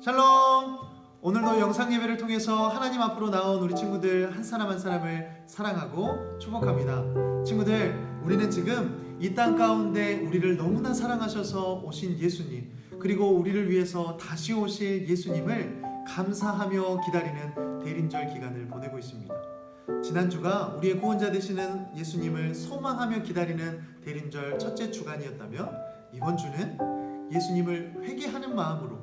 샬롬! 오늘도 영상 예배를 통해서 하나님 앞으로 나온 우리 친구들 한 사람 한 사람을 사랑하고 축복합니다. 친구들, 우리는 지금 이 땅 가운데 우리를 너무나 사랑하셔서 오신 예수님, 그리고 우리를 위해서 다시 오실 예수님을 감사하며 기다리는 대림절 기간을 보내고 있습니다. 지난주가 우리의 구원자 되시는 예수님을 소망하며 기다리는 대림절 첫째 주간이었다면, 이번 주는 예수님을 회개하는 마음으로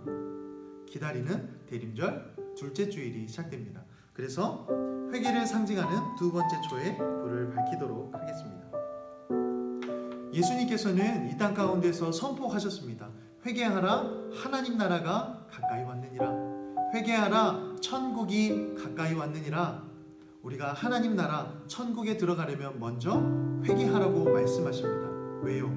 기다리는 대림절 둘째 주일이 시작됩니다. 그래서 회개를 상징하는 두 번째 초에 불을 밝히도록 하겠습니다. 예수님께서는 이 땅 가운데서 선포하셨습니다. 회개하라, 하나님 나라가 가까이 왔느니라. 회개하라, 천국이 가까이 왔느니라. 우리가 하나님 나라 천국에 들어가려면 먼저 회개하라고 말씀하십니다. 왜요?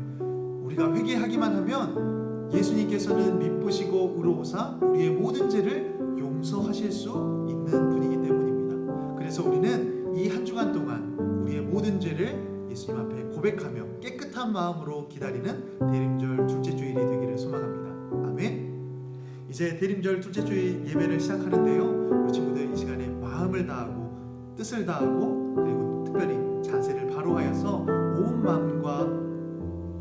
우리가 회개하기만 하면 예수님께서는 미쁘시고 의로우사 우리의 모든 죄를 용서하실 수 있는 분이기 때문입니다. 그래서 우리는 이 한 주간 동안 우리의 모든 죄를 예수님 앞에 고백하며 깨끗한 마음으로 기다리는 대림절 둘째 주일이 되기를 소망합니다. 아멘. 이제 대림절 둘째 주일 예배를 시작하는데요, 우리 친구들 이 시간에 마음을 다하고 뜻을 다하고 그리고 특별히 자세를 바로 하여서 온 마음과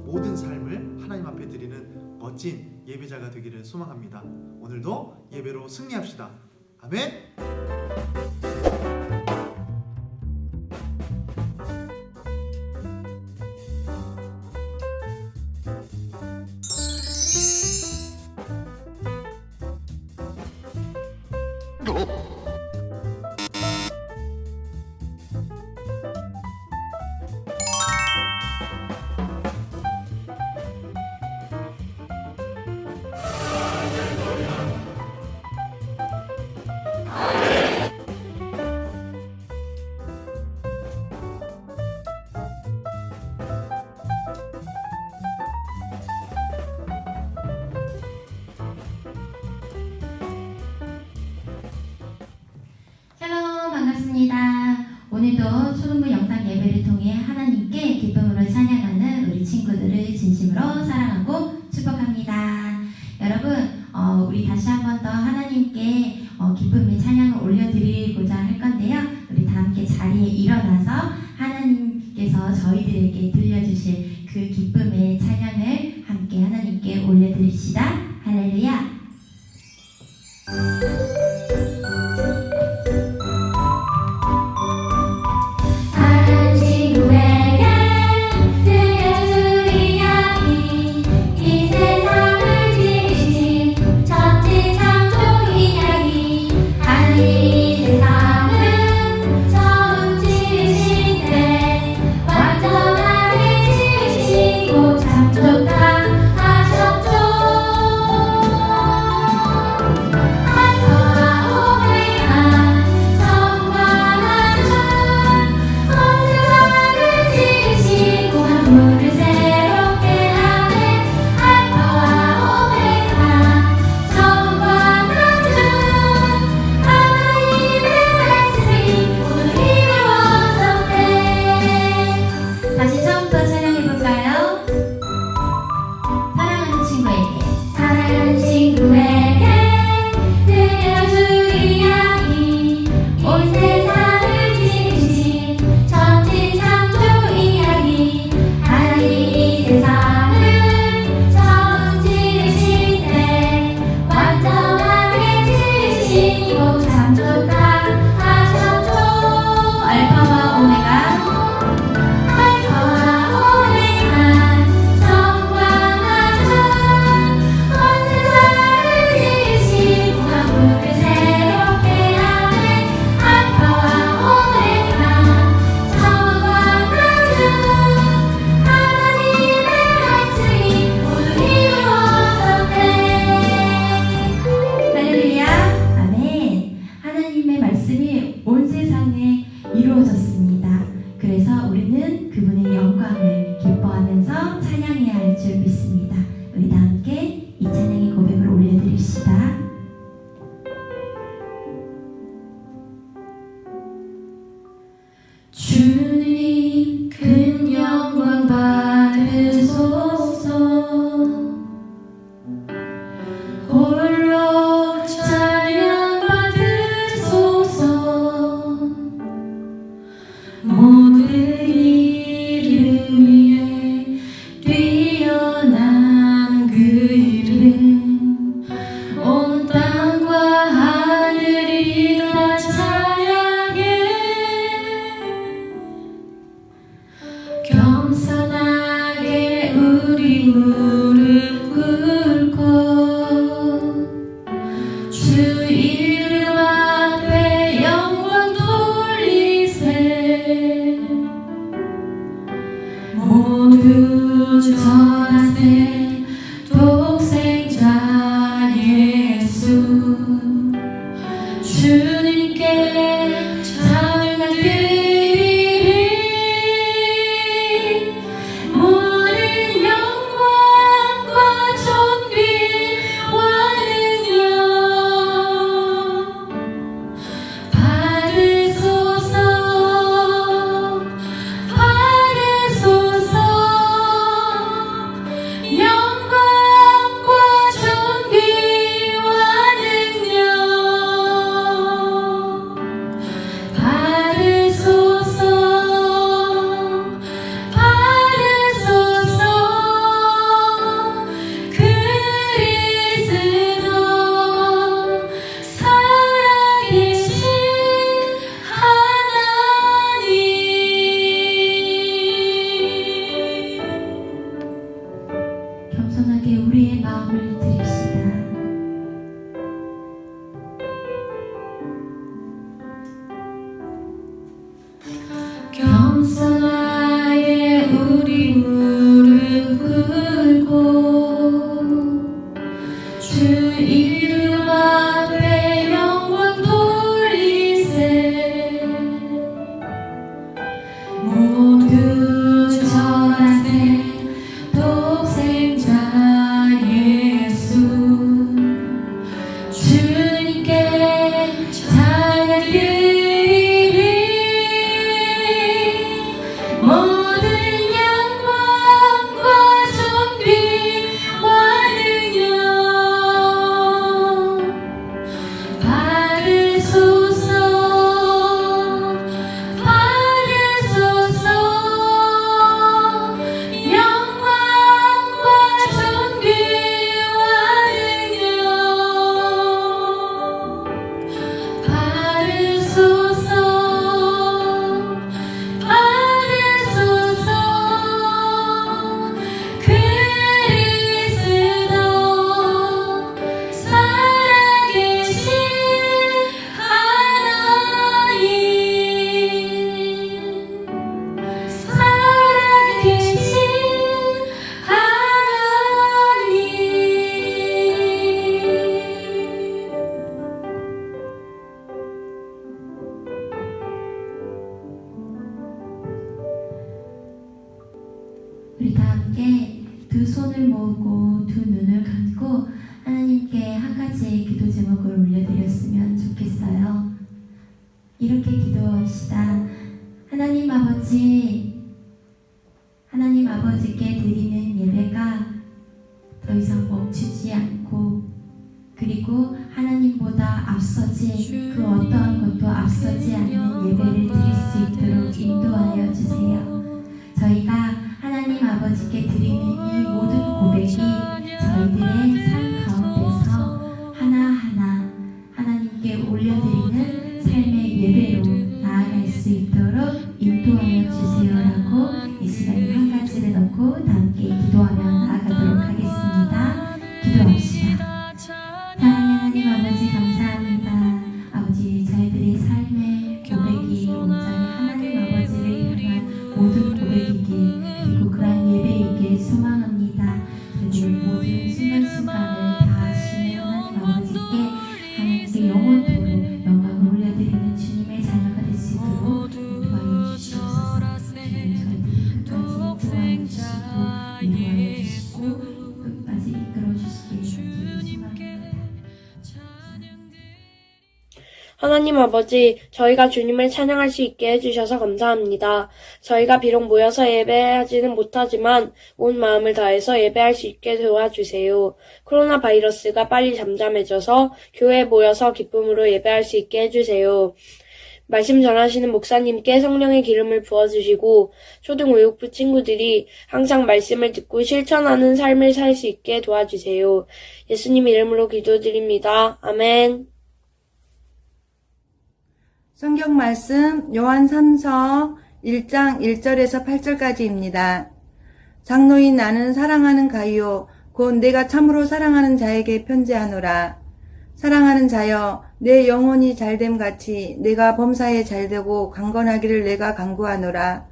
모든 삶을 하나님 앞에 드리는 멋진 예배자가 되기를 소망합니다. 오늘도 예배로 승리합시다. 아멘. 반갑습니다. 오늘도 초등부 영상 예배를 통해 하나님께 기쁨으로 찬양하는 우리 친구들을 진심으로 사랑하고 축복합니다. 여러분, 우리 다시 한 번 더 하나님께 기쁨의 찬양을 올려드리고자 할 건데요. 우리 다 함께 자리에 일어나서 하나님께서 저희들에게 들려주실 그 기쁨의 찬양을 함께 하나님께 올려드립시다. 할렐루야. 알파와 오메가 겸손하게 우리 무릎 꿇고 주 이름 앞에 영광 돌리세. 모두 절하세. 독생자 예수 주님께 찬양 드리리. 모든 영광과 존귀와 능력 받으소서. 받으소서. 영광과 존귀와 능력 받으소서. 받으소서. 그리스도 살아계신 하나님. 겸손하게 우리의 마음을 드립시다. 겸손하게 우리 무릎 꿇고 주 이름 앞에 영광 돌리세. 모두 절하세. 독생자 예수 주님께 찬양 드리리. 모든 영광과 존귀와 능력 받으소서. 받으소서. 영광과 존귀와 능력 받으소서. 받으소서. 그리스도 살아계신 하나님. 살아계신 하나님. 우리 다 함께 두 손을 모으고 두 눈을 감고 하나님께 한 가지의 기도 제목을 올려드렸으면 좋겠어요. 이렇게 기도합시다. 하나님 아버지께 드리는 예배가 더 이상 멈추지 않고, 그리고 하나님보다 앞서지 그 어떠한 것도 앞서지 않는 예배를 드릴 수 있도록 인도하여 주세요. 저희가 하나님 아버지께 드리는 이 모든 고백이 저희들의 삶 가운데서 하나하나 하나님께 올려드리는 삶의 예배로 나아갈 수 있도록 인도하여 주세요라고 이 시간에 한 가지를 넣고 다 함께 기도하며 나아가도록 하겠습니다. 기도합시다. 사랑하는 하나님 아버지 감사합니다. 아버지 저희들의 삶의 고백이 온전히 하나님 아버지를 향한 모든 고백이길, 그리고 그러한 예배이길 소망합니다. 저희들의 모든 순간순간을 다 하시는 하나님 아버지께 하나님께 영원토록 영광을 올려드리는 주님의 자녀가 될 수 있도록 도와여 주시옵소서. 주님 저희들이 끝까지 도와주시고 인도하여 주시고 끝까지 이끌어 주시길 소망합니다. 하나님 아버지, 저희가 주님을 찬양할 수 있게 해주셔서 감사합니다. 저희가 비록 모여서 예배하지는 못하지만 온 마음을 다해서 예배할 수 있게 도와주세요. 코로나 바이러스가 빨리 잠잠해져서 교회에 모여서 기쁨으로 예배할 수 있게 해주세요. 말씀 전하시는 목사님께 성령의 기름을 부어주시고 초등교육부 친구들이 항상 말씀을 듣고 실천하는 삶을 살 수 있게 도와주세요. 예수님 이름으로 기도드립니다. 아멘. 성경 말씀 요한 3서 1장 1절에서 8절까지입니다. 장로인 나는 사랑하는 가이오 곧 내가 참으로 사랑하는 자에게 편지하노라. 사랑하는 자여 내 영혼이 잘됨 같이 내가 범사에 잘되고 강건하기를 내가 간구하노라.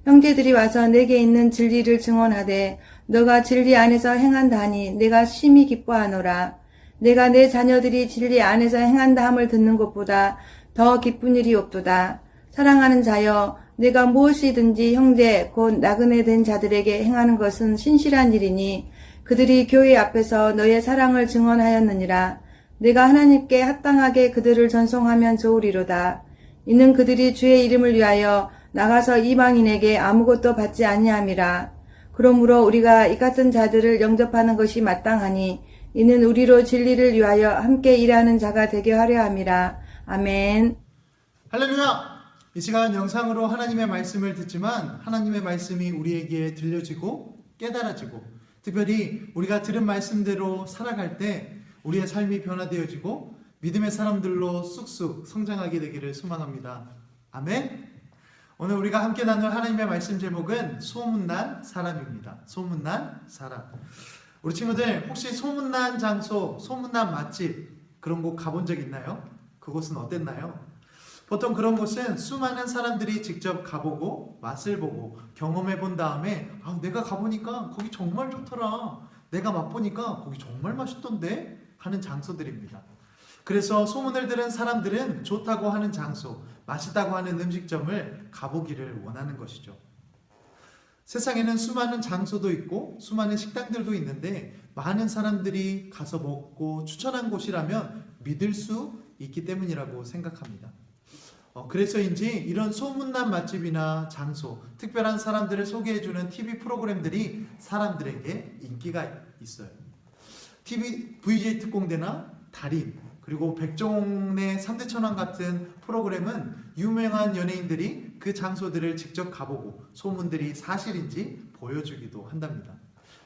형제들이 와서 내게 있는 진리를 증언하되 너가 진리 안에서 행한다하니 내가 심히 기뻐하노라. 내가 내 자녀들이 진리 안에서 행한다 함을 듣는 것보다 더 기쁜 일이 없도다. 사랑하는 자여 내가 무엇이든지 형제 곧 나그네 된 자들에게 행하는 것은 신실한 일이니 그들이 교회 앞에서 너의 사랑을 증언하였느니라. 내가 하나님께 합당하게 그들을 전송하면 좋으리로다. 이는 그들이 주의 이름을 위하여 나가서 이방인에게 아무것도 받지 아니함이라. 그러므로 우리가 이 같은 자들을 영접하는 것이 마땅하니 이는 우리로 진리를 위하여 함께 일하는 자가 되게 하려 함이라. 아멘. 할렐루야! 이 시간 영상으로 하나님의 말씀을 듣지만 하나님의 말씀이 우리에게 들려지고 깨달아지고 특별히 우리가 들은 말씀대로 살아갈 때 우리의 삶이 변화되어지고 믿음의 사람들로 쑥쑥 성장하게 되기를 소망합니다. 아멘. 오늘 우리가 함께 나눌 하나님의 말씀 제목은 소문난 사람입니다. 소문난 사람. 우리 친구들 혹시 소문난 장소, 소문난 맛집 그런 곳 가본 적 있나요? 그곳은 어땠나요? 보통 그런 곳은 수많은 사람들이 직접 가보고 맛을 보고 경험해 본 다음에 내가 가보니까 거기 정말 좋더라. 내가 맛보니까 거기 정말 맛있던데 하는 장소들입니다. 그래서 소문을 들은 사람들은 좋다고 하는 장소, 맛있다고 하는 음식점을 가보기를 원하는 것이죠. 세상에는 수많은 장소도 있고 수많은 식당들도 있는데 많은 사람들이 가서 먹고 추천한 곳이라면 믿을 수 있기 때문이라고 생각합니다. 그래서인지 이런 소문난 맛집이나 장소, 특별한 사람들을 소개해주는 TV 프로그램들이 사람들에게 인기가 있어요. VJ 특공대나 달인, 그리고 백종원의 3대 천왕 같은 프로그램은 유명한 연예인들이 그 장소들을 직접 가보고 소문들이 사실인지 보여주기도 한답니다.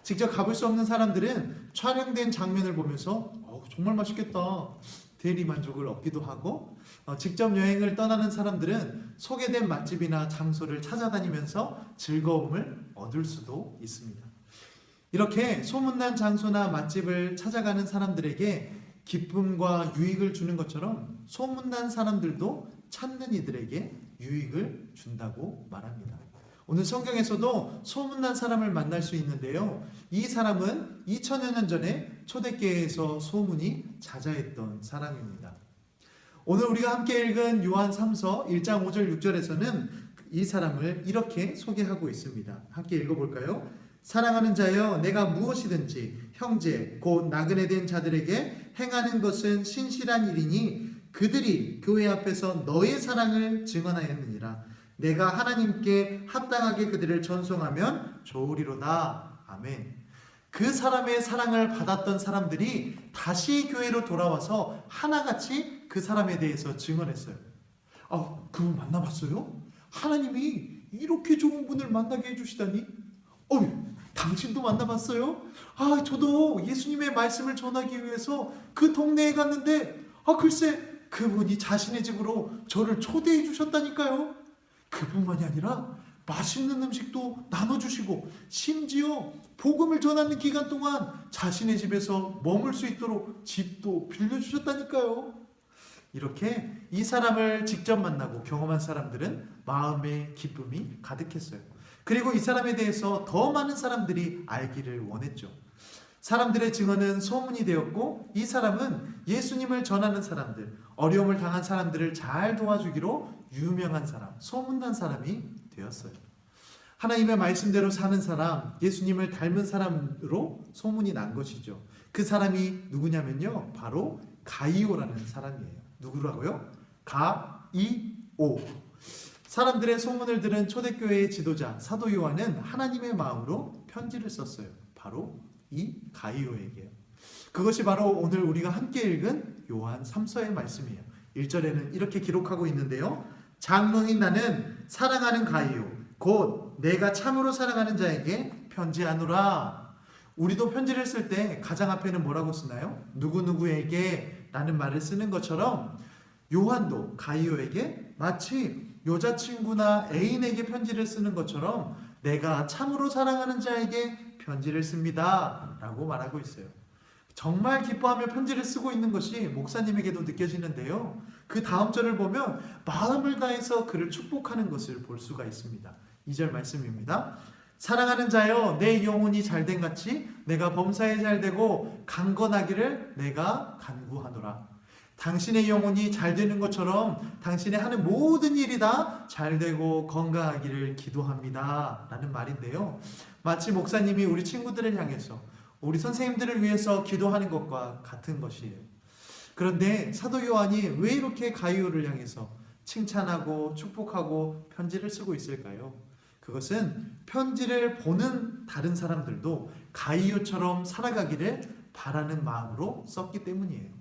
직접 가볼 수 없는 사람들은 촬영된 장면을 보면서 정말 맛있겠다 대리 만족을 얻기도 하고 직접 여행을 떠나는 사람들은 소개된 맛집이나 장소를 찾아다니면서 즐거움을 얻을 수도 있습니다. 이렇게 소문난 장소나 맛집을 찾아가는 사람들에게 기쁨과 유익을 주는 것처럼 소문난 사람들도 찾는 이들에게 유익을 준다고 말합니다. 오늘 성경에서도 소문난 사람을 만날 수 있는데요. 이 사람은 2000여 년 전에 초대교회에서 소문이 자자했던 사람입니다. 오늘 우리가 함께 읽은 요한 3서 1장 5절 6절에서는 이 사람을 이렇게 소개하고 있습니다. 함께 읽어볼까요? 사랑하는 자여 내가 무엇이든지 형제 곧 나그네 된 자들에게 행하는 것은 신실한 일이니 그들이 교회 앞에서 너의 사랑을 증언하였느니라. 내가 하나님께 합당하게 그들을 전송하면 좋으리로다. 아멘. 그 사람의 사랑을 받았던 사람들이 다시 교회로 돌아와서 하나같이 그 사람에 대해서 증언했어요. 그분 만나봤어요? 하나님이 이렇게 좋은 분을 만나게 해주시다니? 당신도 만나봤어요? 저도 예수님의 말씀을 전하기 위해서 그 동네에 갔는데 글쎄 그분이 자신의 집으로 저를 초대해 주셨다니까요. 그뿐만이 아니라 맛있는 음식도 나눠주시고 심지어 복음을 전하는 기간 동안 자신의 집에서 머물 수 있도록 집도 빌려주셨다니까요. 이렇게 이 사람을 직접 만나고 경험한 사람들은 마음의 기쁨이 가득했어요. 그리고 이 사람에 대해서 더 많은 사람들이 알기를 원했죠. 사람들의 증언은 소문이 되었고 이 사람은 예수님을 전하는 사람들, 어려움을 당한 사람들을 잘 도와주기로 유명한 사람, 소문난 사람이 되었어요. 하나님의 말씀대로 사는 사람, 예수님을 닮은 사람으로 소문이 난 것이죠. 그 사람이 누구냐면요, 바로 가이오라는 사람이에요. 누구라고요? 가이오. 사람들의 소문을 들은 초대교회의 지도자 사도 요한은 하나님의 마음으로 편지를 썼어요. 바로 이 가이오에게. 그것이 바로 오늘 우리가 함께 읽은 요한 3서의 말씀이에요. 1절에는 이렇게 기록하고 있는데요. 장로인 나는 사랑하는 가이오 곧 내가 참으로 사랑하는 자에게 편지하노라. 우리도 편지를 쓸 때 가장 앞에는 뭐라고 쓰나요? 누구누구에게 라는 말을 쓰는 것처럼 요한도 가이오에게 마치 여자친구나 애인에게 편지를 쓰는 것처럼 내가 참으로 사랑하는 자에게 편지를 씁니다 라고 말하고 있어요. 정말 기뻐하며 편지를 쓰고 있는 것이 목사님에게도 느껴지는데요. 그 다음 절을 보면 마음을 다해서 그를 축복하는 것을 볼 수가 있습니다. 2절 말씀입니다. 사랑하는 자여, 내 영혼이 잘된 같이 내가 범사에 잘되고 강건하기를 내가 간구하노라. 당신의 영혼이 잘되는 것처럼 당신의 하는 모든 일이 다 잘되고 건강하기를 기도합니다 라는 말인데요. 마치 목사님이 우리 친구들을 향해서, 우리 선생님들을 위해서 기도하는 것과 같은 것이에요. 그런데 사도 요한이 왜 이렇게 가이오를 향해서 칭찬하고 축복하고 편지를 쓰고 있을까요? 그것은 편지를 보는 다른 사람들도 가이오처럼 살아가기를 바라는 마음으로 썼기 때문이에요.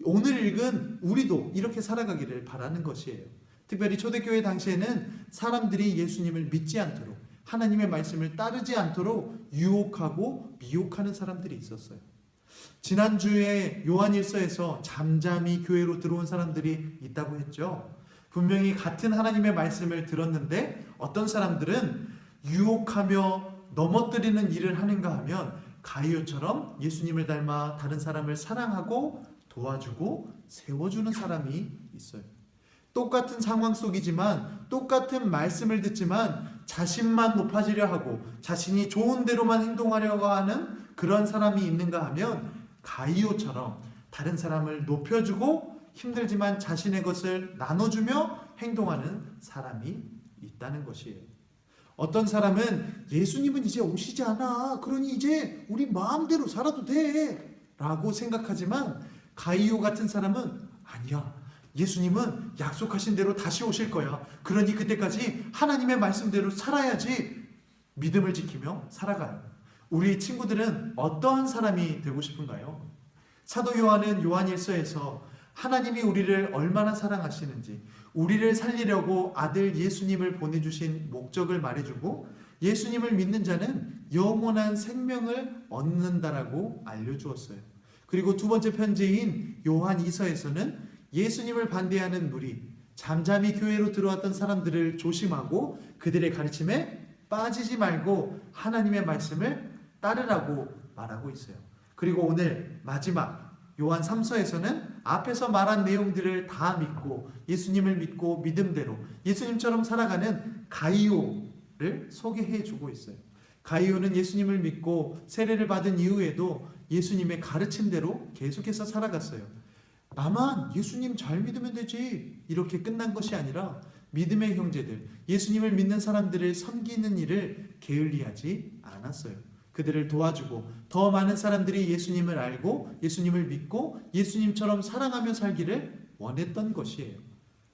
오늘 읽은 우리도 이렇게 살아가기를 바라는 것이에요. 특별히 초대교회 당시에는 사람들이 예수님을 믿지 않도록, 하나님의 말씀을 따르지 않도록 유혹하고 미혹하는 사람들이 있었어요. 지난주에 요한일서에서 잠잠히 교회로 들어온 사람들이 있다고 했죠. 분명히 같은 하나님의 말씀을 들었는데 어떤 사람들은 유혹하며 넘어뜨리는 일을 하는가 하면 가이오처럼 예수님을 닮아 다른 사람을 사랑하고 도와주고 세워주는 사람이 있어요. 똑같은 상황 속이지만, 똑같은 말씀을 듣지만 자신만 높아지려 하고 자신이 좋은 대로만 행동하려고 하는 그런 사람이 있는가 하면 가이오처럼 다른 사람을 높여주고 힘들지만 자신의 것을 나눠주며 행동하는 사람이 있다는 것이에요. 어떤 사람은 예수님은 이제 오시지 않아, 그러니 이제 우리 마음대로 살아도 돼 라고 생각하지만, 가이오 같은 사람은 아니야, 예수님은 약속하신 대로 다시 오실 거야. 그러니 그때까지 하나님의 말씀대로 살아야지. 믿음을 지키며 살아가요. 우리 친구들은 어떠한 사람이 되고 싶은가요? 사도 요한은 요한일서에서 하나님이 우리를 얼마나 사랑하시는지, 우리를 살리려고 아들 예수님을 보내주신 목적을 말해주고, 예수님을 믿는 자는 영원한 생명을 얻는다라고 알려주었어요. 그리고 두 번째 편지인 요한 2서에서는 예수님을 반대하는 무리, 잠잠히 교회로 들어왔던 사람들을 조심하고 그들의 가르침에 빠지지 말고 하나님의 말씀을 따르라고 말하고 있어요. 그리고 오늘 마지막 요한 3서에서는 앞에서 말한 내용들을 다 믿고 예수님을 믿고 믿음대로 예수님처럼 살아가는 가이오를 소개해 주고 있어요. 가이오는 예수님을 믿고 세례를 받은 이후에도 예수님의 가르침대로 계속해서 살아갔어요. 나만 예수님 잘 믿으면 되지, 이렇게 끝난 것이 아니라 믿음의 형제들, 예수님을 믿는 사람들을 섬기는 일을 게을리하지 않았어요. 그들을 도와주고 더 많은 사람들이 예수님을 알고 예수님을 믿고 예수님처럼 사랑하며 살기를 원했던 것이에요.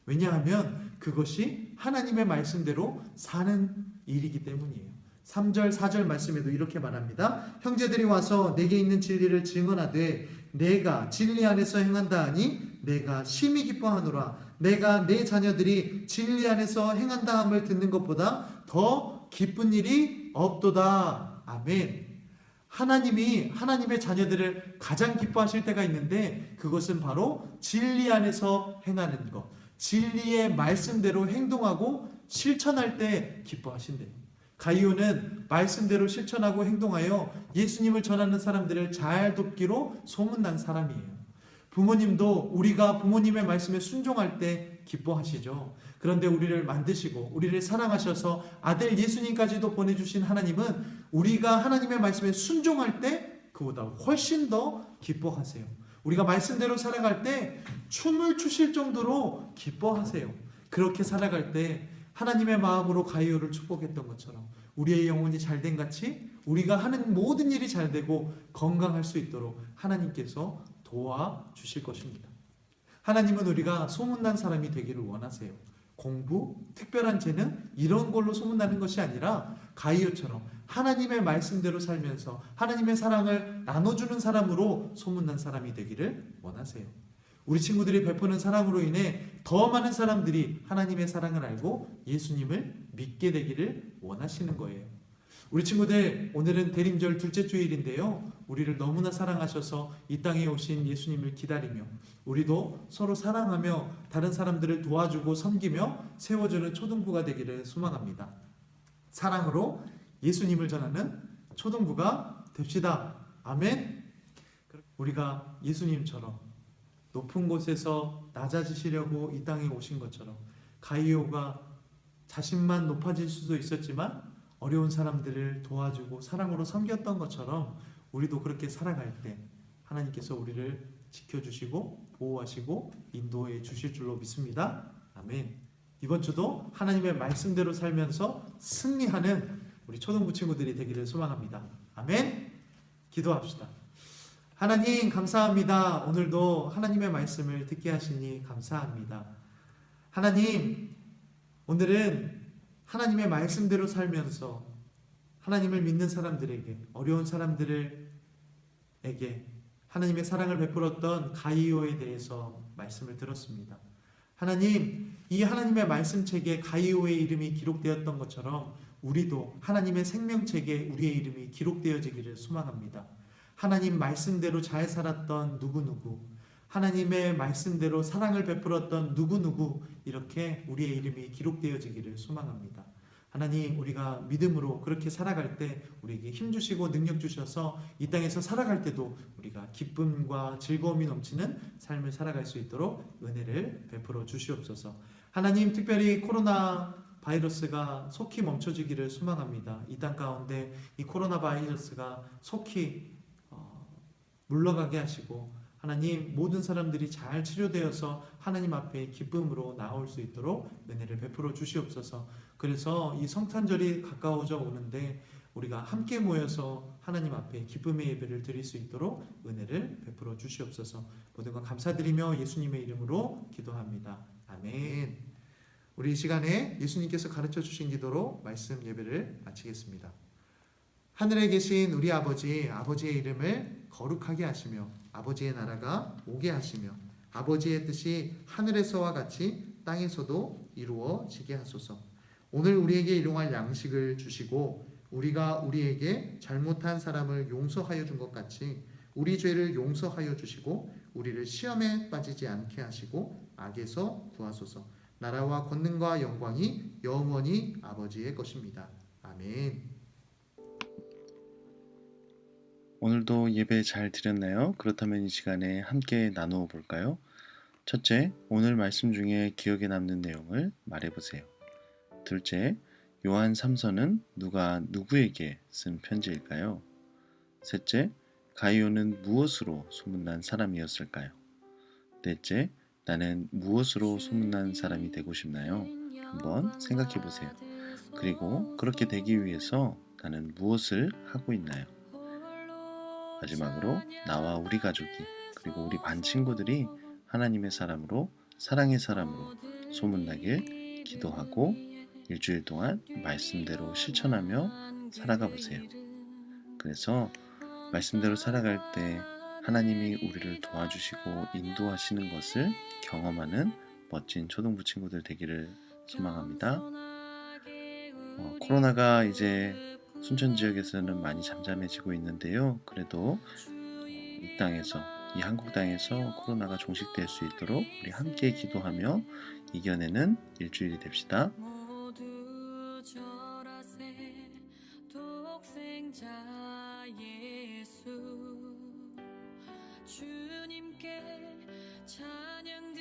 왜냐하면 그것이 하나님의 말씀대로 사는 일이기 때문이에요. 3절 4절 말씀에도 이렇게 말합니다. 형제들이 와서 내게 있는 진리를 증언하되 내가 진리 안에서 행한다 하니 내가 심히 기뻐하노라. 내가 내 자녀들이 진리 안에서 행한다 함을 듣는 것보다 더 기쁜 일이 없도다. 아멘. 하나님이 하나님의 자녀들을 가장 기뻐하실 때가 있는데 그것은 바로 진리 안에서 행하는 것, 진리의 말씀대로 행동하고 실천할 때 기뻐하신대요. 가이오는 말씀대로 실천하고 행동하여 예수님을 전하는 사람들을 잘 돕기로 소문난 사람이에요. 부모님도 우리가 부모님의 말씀에 순종할 때 기뻐하시죠. 그런데 우리를 만드시고 우리를 사랑하셔서 아들 예수님까지도 보내주신 하나님은 우리가 하나님의 말씀에 순종할 때 그보다 훨씬 더 기뻐하세요. 우리가 말씀대로 살아갈 때 춤을 추실 정도로 기뻐하세요. 그렇게 살아갈 때 하나님의 마음으로 가이오를 축복했던 것처럼 우리의 영혼이 잘된 같이 우리가 하는 모든 일이 잘되고 건강할 수 있도록 하나님께서 도와주실 것입니다. 하나님은 우리가 소문난 사람이 되기를 원하세요. 공부, 특별한 재능 이런 걸로 소문나는 것이 아니라 가이오처럼 하나님의 말씀대로 살면서 하나님의 사랑을 나눠주는 사람으로 소문난 사람이 되기를 원하세요. 우리 친구들이 베푸는 사랑으로 인해 더 많은 사람들이 하나님의 사랑을 알고 예수님을 믿게 되기를 원하시는 거예요. 우리 친구들, 오늘은 대림절 둘째 주일인데요. 우리를 너무나 사랑하셔서 이 땅에 오신 예수님을 기다리며 우리도 서로 사랑하며 다른 사람들을 도와주고 섬기며 세워주는 초등부가 되기를 소망합니다. 사랑으로 예수님을 전하는 초등부가 됩시다. 아멘. 우리가 예수님처럼 높은 곳에서 낮아지시려고 이 땅에 오신 것처럼 가이오가 자신만 높아질 수도 있었지만 어려운 사람들을 도와주고 사랑으로 섬겼던 것처럼 우리도 그렇게 살아갈 때 하나님께서 우리를 지켜주시고 보호하시고 인도해 주실 줄로 믿습니다. 아멘. 이번 주도 하나님의 말씀대로 살면서 승리하는 우리 초등부 친구들이 되기를 소망합니다. 아멘. 기도합시다. 하나님 감사합니다. 오늘도 하나님의 말씀을 듣게 하시니 감사합니다. 하나님, 오늘은 하나님의 말씀대로 살면서 하나님을 믿는 사람들에게, 어려운 사람들에게 하나님의 사랑을 베풀었던 가이오에 대해서 말씀을 들었습니다. 하나님, 이 하나님의 말씀책에 가이오의 이름이 기록되었던 것처럼 우리도 하나님의 생명책에 우리의 이름이 기록되어지기를 소망합니다. 하나님 말씀대로 잘 살았던 누구누구, 하나님의 말씀대로 사랑을 베풀었던 누구누구, 이렇게 우리의 이름이 기록되어지기를 소망합니다. 하나님, 우리가 믿음으로 그렇게 살아갈 때 우리에게 힘주시고 능력 주셔서 이 땅에서 살아갈 때도 우리가 기쁨과 즐거움이 넘치는 삶을 살아갈 수 있도록 은혜를 베풀어 주시옵소서. 하나님, 특별히 코로나 바이러스가 속히 멈춰지기를 소망합니다. 이 땅 가운데 이 코로나 바이러스가 속히 물러가게 하시고 하나님, 모든 사람들이 잘 치료되어서 하나님 앞에 기쁨으로 나올 수 있도록 은혜를 베풀어 주시옵소서. 그래서 이 성탄절이 가까워져 오는데 우리가 함께 모여서 하나님 앞에 기쁨의 예배를 드릴 수 있도록 은혜를 베풀어 주시옵소서. 모든 것 감사드리며 예수님의 이름으로 기도합니다. 아멘. 우리 이 시간에 예수님께서 가르쳐 주신 기도로 말씀 예배를 마치겠습니다. 하늘에 계신 우리 아버지, 아버지의 이름을 거룩하게 하시며 아버지의 나라가 오게 하시며 아버지의 뜻이 하늘에서와 같이 땅에서도 이루어지게 하소서. 오늘 우리에게 일용할 양식을 주시고 우리가 우리에게 잘못한 사람을 용서하여 준 것 같이 우리 죄를 용서하여 주시고 우리를 시험에 빠지지 않게 하시고 악에서 구하소서. 나라와 권능과 영광이 영원히 아버지의 것입니다. 아멘. 오늘도 예배 잘 드렸나요? 그렇다면 이 시간에 함께 나누어 볼까요? 첫째, 오늘 말씀 중에 기억에 남는 내용을 말해보세요. 둘째, 요한 3서는 누가 누구에게 쓴 편지일까요? 셋째, 가이오는 무엇으로 소문난 사람이었을까요? 넷째, 나는 무엇으로 소문난 사람이 되고 싶나요? 한번 생각해 보세요. 그리고 그렇게 되기 위해서 나는 무엇을 하고 있나요? 마지막으로 나와 우리 가족이 그리고 우리 반 친구들이 하나님의 사람으로 사랑의 사람으로 소문나길 기도하고 일주일 동안 말씀대로 실천하며 살아가 보세요. 그래서 말씀대로 살아갈 때 하나님이 우리를 도와주시고 인도하시는 것을 경험하는 멋진 초등부 친구들 되기를 소망합니다. 코로나가 이제 순천 지역에서는 많이 잠잠해지고 있는데요. 그래도 이 땅에서, 이 한국 땅에서 코로나가 종식될 수 있도록 우리 함께 기도하며 이겨내는 일주일이 됩시다. 모두 절하세 독생자 예수 주님께 찬양